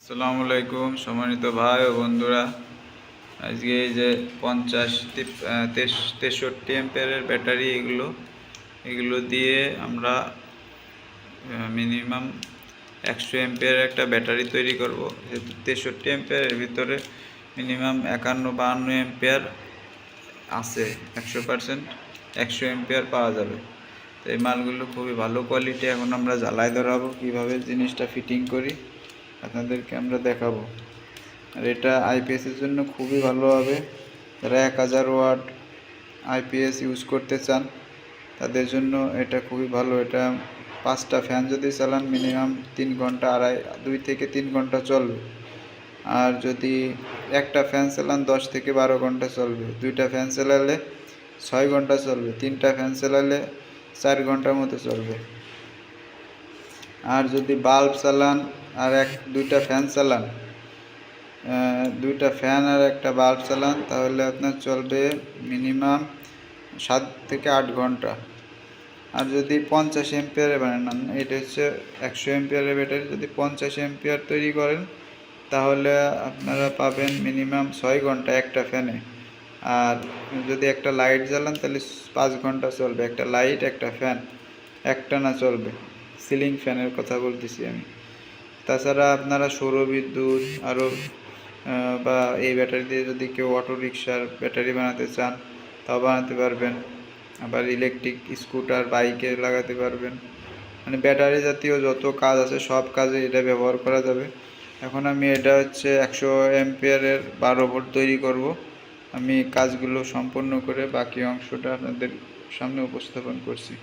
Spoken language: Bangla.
আসসালামু আলাইকুম সম্মানিত ভাই ও বন্ধুরা। আজকে এই যে 63 অ্যাম্পিয়ারের ব্যাটারি এগুলো দিয়ে আমরা মিনিমাম 100 অ্যাম্পিয়ারের একটা ব্যাটারি তৈরি করব। যেহেতু 63 অ্যাম্পিয়ারের ভিতরে মিনিমাম 51-52 অ্যাম্পিয়ার আছে, 100% 100 অ্যাম্পিয়ার পাওয়া যাবে। তো এই মালগুলো খুবই ভালো কোয়ালিটি। এখন আমরা জ্বালায় ধরাবো কীভাবে জিনিসটা ফিটিং করি আপনাদেরকে আমরা দেখাবো। আর এটা আইপিএসের জন্য খুবই ভালো হবে। যারা 1000 ওয়াট আইপিএস ইউজ করতে চান তাদের জন্য এটা খুবই ভালো। এটা 5টা ফ্যান যদি চালান মিনিমাম 3 ঘন্টা 2 থেকে 3 ঘন্টা চলবে। আর যদি একটা ফ্যান চালান 10 থেকে 12 ঘন্টা চলবে। 2টা ফ্যান চালালে 6 ঘন্টা চলবে। 3টা ফ্যান চালালে 4 ঘন্টার মতো চলবে। আর যদি বাল্ব চালান আর 2টা ফ্যান চালান, 2টা ফ্যান আর একটা বাল্ব চালান, তাহলে আপনার চলবে মিনিমাম 7 থেকে 8 ঘন্টা। আর যদি 50 অ্যাম্পিয়ারে বানান, এটা হচ্ছে 100 অ্যাম্পিয়ারের ব্যাটারি, যদি 50 অ্যাম্পিয়ার তৈরি করেন তাহলে আপনারা পাবেন মিনিমাম 6 ঘন্টা একটা ফ্যানে। আর যদি একটা লাইট জ্বালান তাহলে 5 ঘন্টা চলবে। একটা লাইট একটা ফ্যান একটানা চলবে। সিলিং ফ্যানের কথা বলতেছি আমি। তাছাড়া আপনারা সৌরবিদ্যুৎ আরও বা এই ব্যাটারি দিয়ে যদি কেউ অটো রিকশার ব্যাটারি বানাতে চান তাও বানাতে পারবেন। আবার ইলেকট্রিক স্কুটার বাইকে লাগাতে পারবেন। মানে ব্যাটারি জাতীয় যত কাজ আছে সব কাজে এটা ব্যবহার করা যাবে। এখন আমি এটা হচ্ছে 100 অ্যাম্পিয়ারের 12 ভোল্ট তৈরি করব। আমি কাজগুলো সম্পন্ন করে বাকি অংশটা আপনাদের সামনে উপস্থাপন করছি।